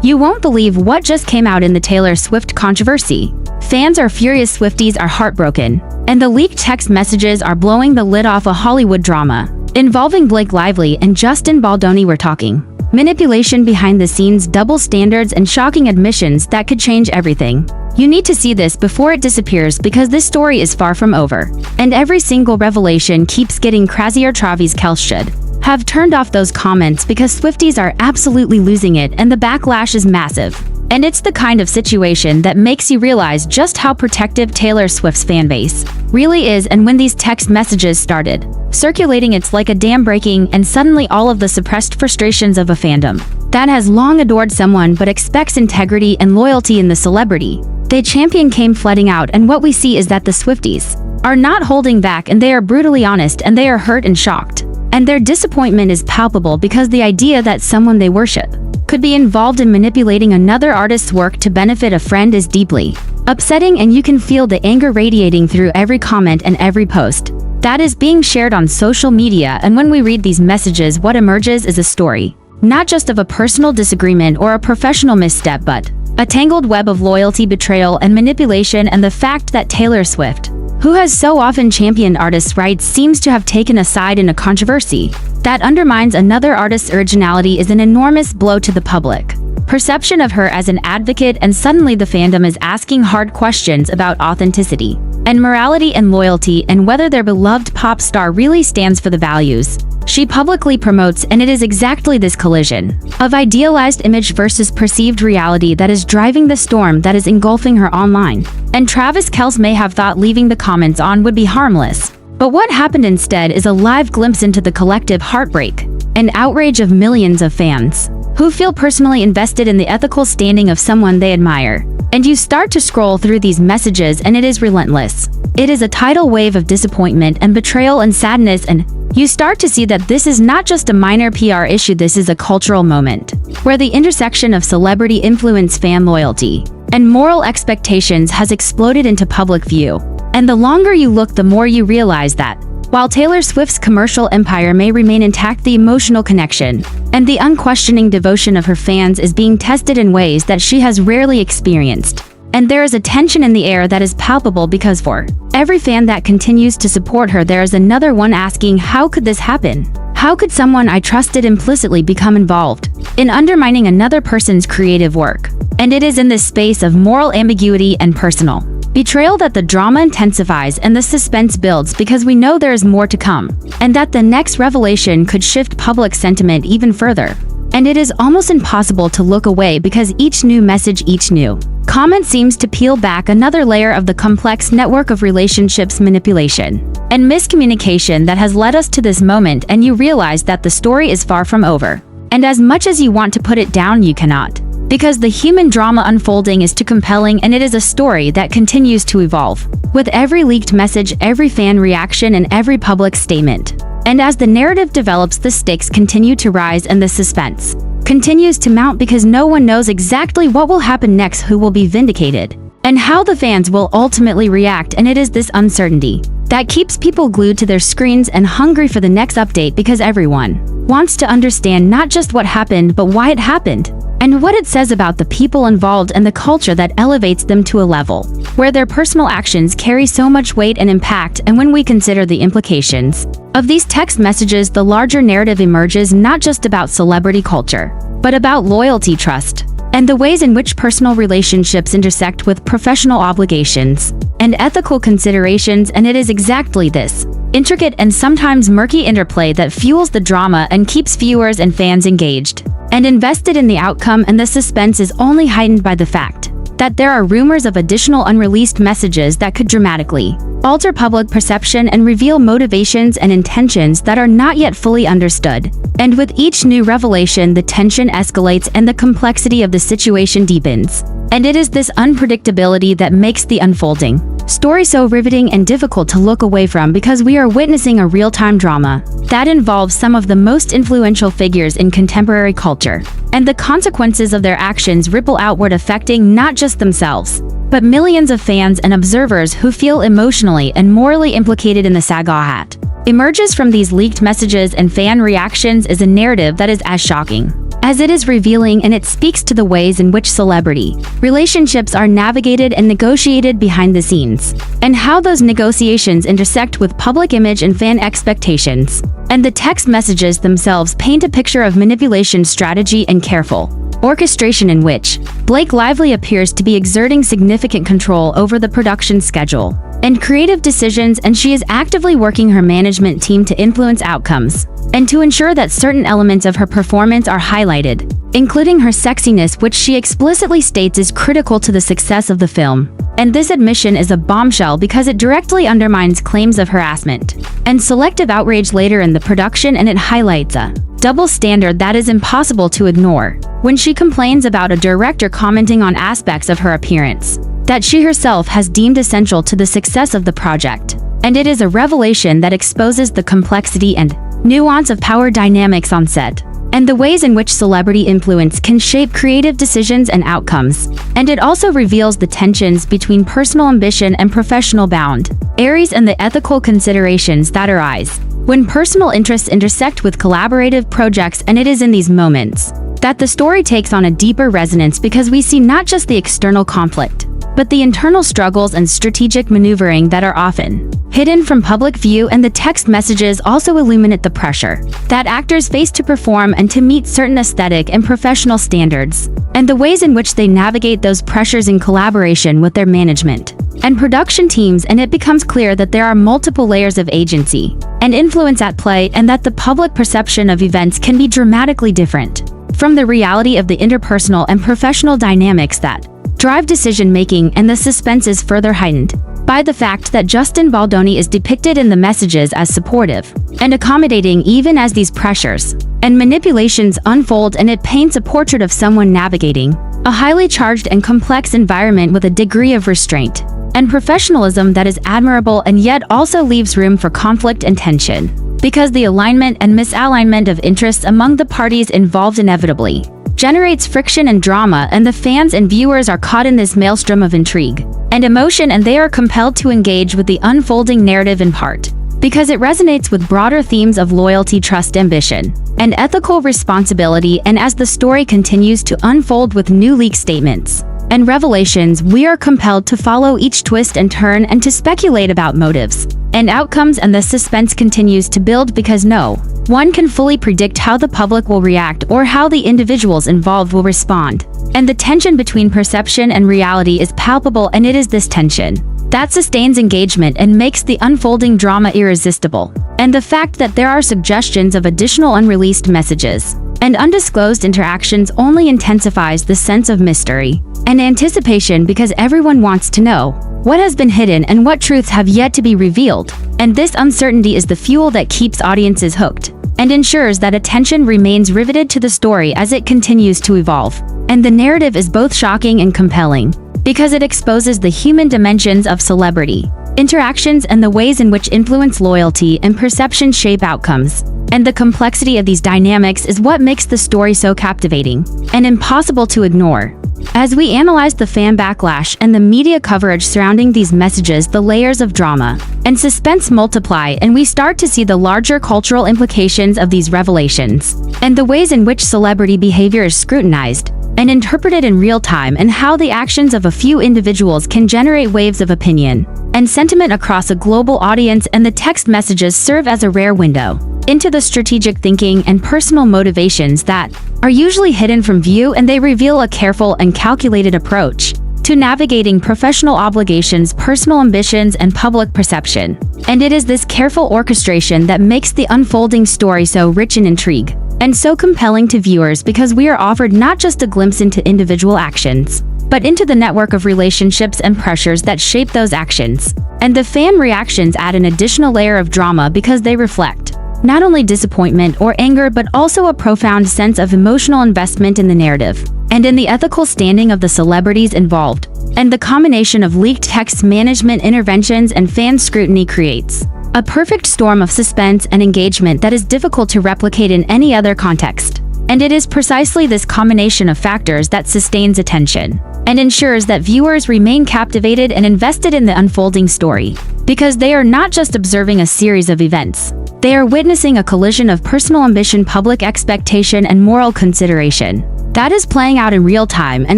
You won't believe what just came out in the Taylor Swift controversy. Fans are furious, Swifties are heartbroken, and the leaked text messages are blowing the lid off a Hollywood drama involving Blake Lively and Justin Baldoni. We're talking manipulation behind the scenes, double standards, and shocking admissions that could change everything. You need to see this before it disappears, because this story is far from over, and every single revelation keeps getting crazier. Travis Kelce should have turned off those comments because Swifties are absolutely losing it and the backlash is massive. And it's the kind of situation that makes you realize just how protective Taylor Swift's fanbase really is. And when these text messages started circulating, it's like a dam breaking, and suddenly all of the suppressed frustrations of a fandom that has long adored someone but expects integrity and loyalty in the celebrity they champion came flooding out. And what we see is that the Swifties are not holding back, and they are brutally honest, and they are hurt and shocked. And their disappointment is palpable, because the idea that someone they worship could be involved in manipulating another artist's work to benefit a friend is deeply upsetting, and you can feel the anger radiating through every comment and every post that is being shared on social media. And when we read these messages, what emerges is a story not just of a personal disagreement or a professional misstep, but a tangled web of loyalty, betrayal, and manipulation. And the fact that Taylor Swift, who has so often championed artists' rights, seems to have taken a side in a controversy that undermines another artist's originality is an enormous blow to the public perception of her as an advocate. And suddenly the fandom is asking hard questions about authenticity and morality and loyalty, and whether their beloved pop star really stands for the values she publicly promotes. And it is exactly this collision of idealized image versus perceived reality that is driving the storm that is engulfing her online. And Travis Kelce may have thought leaving the comments on would be harmless, but what happened instead is a live glimpse into the collective heartbreak and outrage of millions of fans who feel personally invested in the ethical standing of someone they admire. And you start to scroll through these messages, and it is relentless. It is a tidal wave of disappointment and betrayal and sadness, and you start to see that this is not just a minor PR issue. This is a cultural moment where the intersection of celebrity influence, fan loyalty, and moral expectations has exploded into public view. And the longer you look, the more you realize that while Taylor Swift's commercial empire may remain intact, the emotional connection and the unquestioning devotion of her fans is being tested in ways that she has rarely experienced. And there is a tension in the air that is palpable, because for every fan that continues to support her, there is another one asking, how could this happen? How could someone I trusted implicitly become involved in undermining another person's creative work? And it is in this space of moral ambiguity and personal betrayal that the drama intensifies and the suspense builds, because we know there is more to come, and that the next revelation could shift public sentiment even further. And it is almost impossible to look away, because each new message, each new comment seems to peel back another layer of the complex network of relationships, manipulation, and miscommunication that has led us to this moment. And you realize that the story is far from over. And as much as you want to put it down, you cannot, because the human drama unfolding is too compelling, and it is a story that continues to evolve with every leaked message, every fan reaction, and every public statement. And as the narrative develops, the stakes continue to rise and the suspense continues to mount, because no one knows exactly what will happen next, who will be vindicated, and how the fans will ultimately react. And it is this uncertainty that keeps people glued to their screens and hungry for the next update, because everyone wants to understand not just what happened, but why it happened, and what it says about the people involved and the culture that elevates them to a level where their personal actions carry so much weight and impact. And when we consider the implications of these text messages, the larger narrative emerges, not just about celebrity culture, but about loyalty, trust, and the ways in which personal relationships intersect with professional obligations and ethical considerations. And it is exactly this intricate and sometimes murky interplay that fuels the drama and keeps viewers and fans engaged and invested in the outcome. And the suspense is only heightened by the fact that there are rumors of additional unreleased messages that could dramatically alter public perception and reveal motivations and intentions that are not yet fully understood. And with each new revelation, the tension escalates and the complexity of the situation deepens. And it is this unpredictability that makes the unfolding story so riveting and difficult to look away from, because we are witnessing a real-time drama that involves some of the most influential figures in contemporary culture, and the consequences of their actions ripple outward, affecting not just themselves, but millions of fans and observers who feel emotionally and morally implicated in the saga. Emerges from these leaked messages and fan reactions is a narrative that is as shocking as it is revealing and it speaks to the ways in which celebrity relationships are navigated and negotiated behind the scenes, and how those negotiations intersect with public image and fan expectations. And the text messages themselves paint a picture of manipulation strategy and careful orchestration in which Blake Lively appears to be exerting significant control over the production schedule and creative decisions, and she is actively working her management team to influence outcomes and to ensure that certain elements of her performance are highlighted, including her sexiness, which she explicitly states is critical to the success of the film. And this admission is a bombshell because it directly undermines claims of harassment and selective outrage later in the production, and it highlights a double standard that is impossible to ignore when she complains about a director commenting on aspects of her appearance that she herself has deemed essential to the success of the project. And it is a revelation that exposes the complexity and nuance of power dynamics on set, and the ways in which celebrity influence can shape creative decisions and outcomes. And it also reveals the tensions between personal ambition and professional boundaries and the ethical considerations that arise when personal interests intersect with collaborative projects. And it is in these moments that the story takes on a deeper resonance, because we see not just the external conflict, but the internal struggles and strategic maneuvering that are often hidden from public view. And the text messages also illuminate the pressure that actors face to perform and to meet certain aesthetic and professional standards, and the ways in which they navigate those pressures in collaboration with their management and production teams. And it becomes clear that there are multiple layers of agency and influence at play, and that the public perception of events can be dramatically different from the reality of the interpersonal and professional dynamics that drive decision-making. And the suspense is further heightened by the fact that Justin Baldoni is depicted in the messages as supportive and accommodating even as these pressures and manipulations unfold, and it paints a portrait of someone navigating a highly charged and complex environment with a degree of restraint and professionalism that is admirable, and yet also leaves room for conflict and tension, because the alignment and misalignment of interests among the parties involved inevitably generates friction and drama. And the fans and viewers are caught in this maelstrom of intrigue and emotion, and they are compelled to engage with the unfolding narrative in part because it resonates with broader themes of loyalty, trust, ambition, and ethical responsibility. And as the story continues to unfold with new leak statements and revelations, we are compelled to follow each twist and turn and to speculate about motives and outcomes. And the suspense continues to build because no one can fully predict how the public will react or how the individuals involved will respond. And the tension between perception and reality is palpable, and it is this tension that sustains engagement and makes the unfolding drama irresistible. And the fact that there are suggestions of additional unreleased messages and undisclosed interactions only intensifies the sense of mystery and anticipation, because everyone wants to know what has been hidden and what truths have yet to be revealed. And this uncertainty is the fuel that keeps audiences hooked and ensures that attention remains riveted to the story as it continues to evolve. And the narrative is both shocking and compelling because it exposes the human dimensions of celebrity interactions and the ways in which influence, loyalty, and perception shape outcomes. And the complexity of these dynamics is what makes the story so captivating and impossible to ignore. As we analyze the fan backlash and the media coverage surrounding these messages, the layers of drama and suspense multiply, and we start to see the larger cultural implications of these revelations, and the ways in which celebrity behavior is scrutinized and interpreted in real time, and how the actions of a few individuals can generate waves of opinion and sentiment across a global audience. And the text messages serve as a rare window into the strategic thinking and personal motivations that are usually hidden from view, and they reveal a careful and calculated approach to navigating professional obligations, personal ambitions, and public perception. And it is this careful orchestration that makes the unfolding story so rich in intrigue and so compelling to viewers, because we are offered not just a glimpse into individual actions, but into the network of relationships and pressures that shape those actions. And the fan reactions add an additional layer of drama because they reflect not only disappointment or anger, but also a profound sense of emotional investment in the narrative and in the ethical standing of the celebrities involved. And the combination of leaked texts, management interventions, and fan scrutiny creates a perfect storm of suspense and engagement that is difficult to replicate in any other context. And it is precisely this combination of factors that sustains attention and ensures that viewers remain captivated and invested in the unfolding story, because they are not just observing a series of events, They are witnessing a collision of personal ambition, public expectation, and moral consideration. That is playing out in real time, and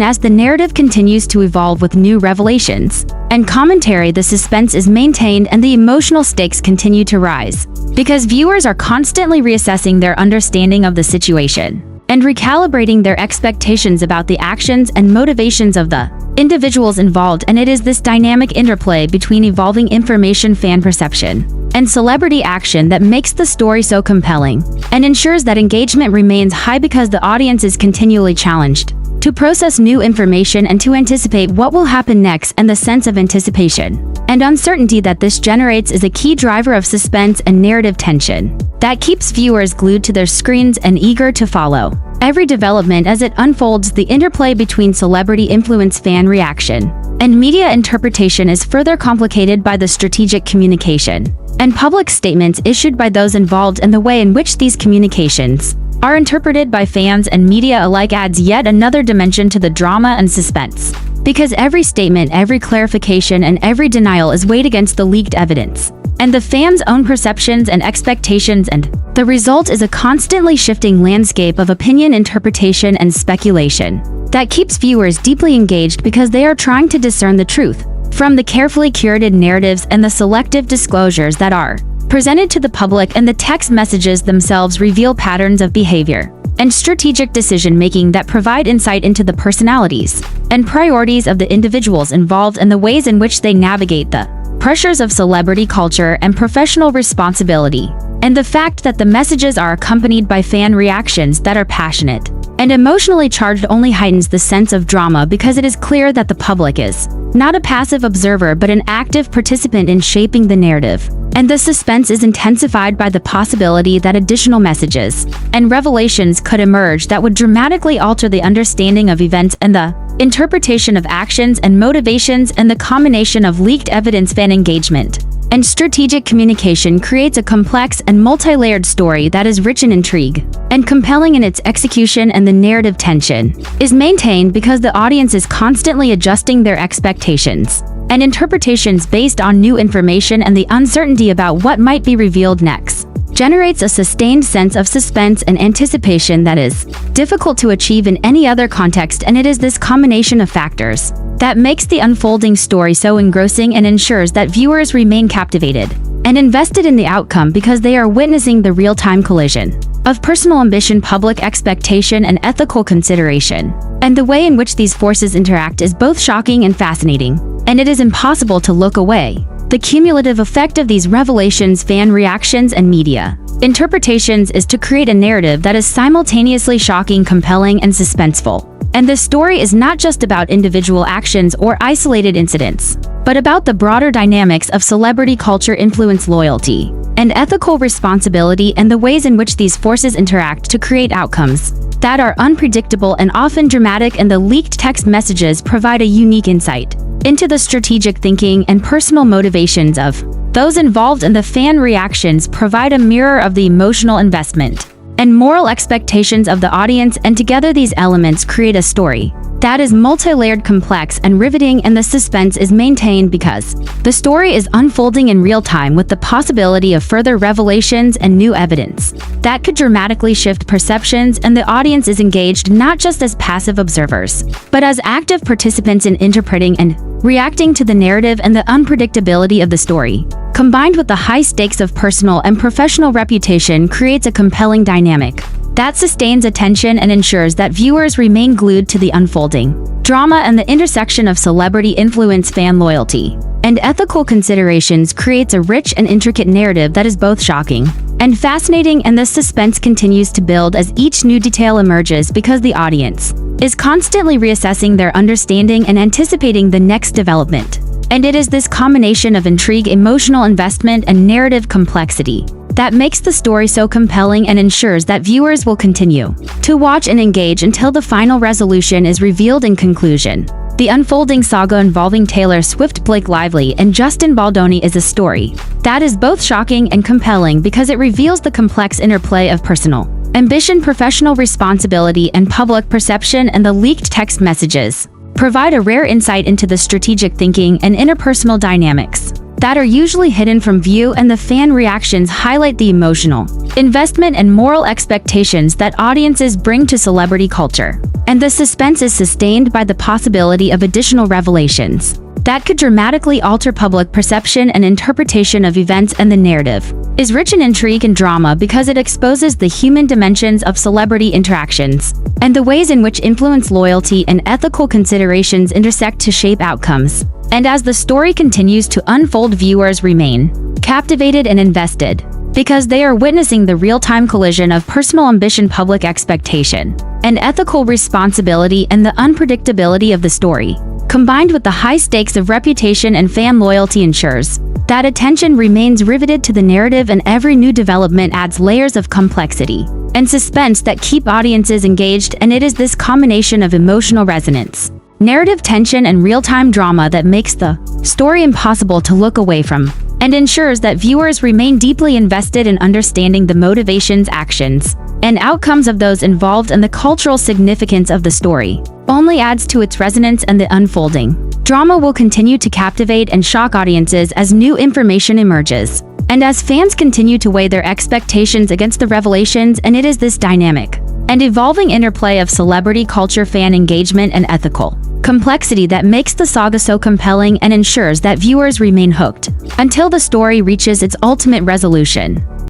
as the narrative continues to evolve with new revelations and commentary, the suspense is maintained and the emotional stakes continue to rise, because viewers are constantly reassessing their understanding of the situation and recalibrating their expectations about the actions and motivations of the individuals involved. And it is this dynamic interplay between evolving information, fan perception, and celebrity action that makes the story so compelling and ensures that engagement remains high, because the audience is continually challenged to process new information and to anticipate what will happen next, and the sense of anticipation and uncertainty that this generates is a key driver of suspense and narrative tension that keeps viewers glued to their screens and eager to follow every development as it unfolds. The interplay between celebrity influence, fan reaction, and media interpretation is further complicated by the strategic communication and public statements issued by those involved, and the way in which these communications are interpreted by fans and media alike adds yet another dimension to the drama and suspense, because every statement, every clarification, and every denial is weighed against the leaked evidence and the fans' own perceptions and expectations, and the result is a constantly shifting landscape of opinion, interpretation, and speculation that keeps viewers deeply engaged, because they are trying to discern the truth from the carefully curated narratives and the selective disclosures that are presented to the public, and the text messages themselves reveal patterns of behavior and strategic decision-making that provide insight into the personalities and priorities of the individuals involved, and the ways in which they navigate the pressures of celebrity culture and professional responsibility. And the fact that the messages are accompanied by fan reactions that are passionate and emotionally charged only heightens the sense of drama, because it is clear that the public is not a passive observer but an active participant in shaping the narrative. And the suspense is intensified by the possibility that additional messages and revelations could emerge that would dramatically alter the understanding of events and the interpretation of actions and motivations. And the combination of leaked evidence, fan engagement, and strategic communication creates a complex and multi-layered story that is rich in intrigue and compelling in its execution, and the narrative tension is maintained because the audience is constantly adjusting their expectations and interpretations based on new information, and the uncertainty about what might be revealed next generates a sustained sense of suspense and anticipation that is difficult to achieve in any other context. And it is this combination of factors that makes the unfolding story so engrossing and ensures that viewers remain captivated and invested in the outcome, because they are witnessing the real-time collision of personal ambition, public expectation, and ethical consideration. And the way in which these forces interact is both shocking and fascinating, and it is impossible to look away. The cumulative effect of these revelations, fan reactions, and media interpretations is to create a narrative that is simultaneously shocking, compelling, and suspenseful. And this story is not just about individual actions or isolated incidents, but about the broader dynamics of celebrity culture, influence, loyalty, and ethical responsibility, and the ways in which these forces interact to create outcomes that are unpredictable and often dramatic. And the leaked text messages provide a unique insight into the strategic thinking and personal motivations of those involved, and the fan reactions provide a mirror of the emotional investment and moral expectations of the audience. And together these elements create a story that is multi-layered, complex, and riveting, and the suspense is maintained because the story is unfolding in real time, with the possibility of further revelations and new evidence that could dramatically shift perceptions. And the audience is engaged not just as passive observers, but as active participants in interpreting and reacting to the narrative. And the unpredictability of the story, combined with the high stakes of personal and professional reputation, creates a compelling dynamic that sustains attention and ensures that viewers remain glued to the unfolding drama. And the intersection of celebrity influence, fan loyalty, and ethical considerations creates a rich and intricate narrative that is both shocking and fascinating. And the suspense continues to build as each new detail emerges, because the audience is constantly reassessing their understanding and anticipating the next development. And it is this combination of intrigue, emotional investment, and narrative complexity that makes the story so compelling and ensures that viewers will continue to watch and engage until the final resolution is revealed. In conclusion, the unfolding saga involving Taylor Swift, Blake Lively, and Justin Baldoni is a story that is both shocking and compelling, because it reveals the complex interplay of personal ambition, professional responsibility, and public perception. And the leaked text messages provide a rare insight into the strategic thinking and interpersonal dynamics that are usually hidden from view, and the fan reactions highlight the emotional investment and moral expectations that audiences bring to celebrity culture. And the suspense is sustained by the possibility of additional revelations that could dramatically alter public perception and interpretation of events, and the narrative is rich in intrigue and drama because it exposes the human dimensions of celebrity interactions and the ways in which influence, loyalty, and ethical considerations intersect to shape outcomes. And as the story continues to unfold, viewers remain captivated and invested because they are witnessing the real-time collision of personal ambition, public expectation, and ethical responsibility, and the unpredictability of the story, combined with the high stakes of reputation and fan loyalty, ensures that attention remains riveted to the narrative, and every new development adds layers of complexity and suspense that keep audiences engaged. And it is this combination of emotional resonance, narrative tension, and real-time drama that makes the story impossible to look away from, and ensures that viewers remain deeply invested in understanding the motivations, actions, and outcomes of those involved. And the cultural significance of the story only adds to its resonance, and the unfolding drama will continue to captivate and shock audiences as new information emerges, and as fans continue to weigh their expectations against the revelations. And it is this dynamic and evolving interplay of celebrity culture, fan engagement, and ethical complexity that makes the saga so compelling and ensures that viewers remain hooked until the story reaches its ultimate resolution.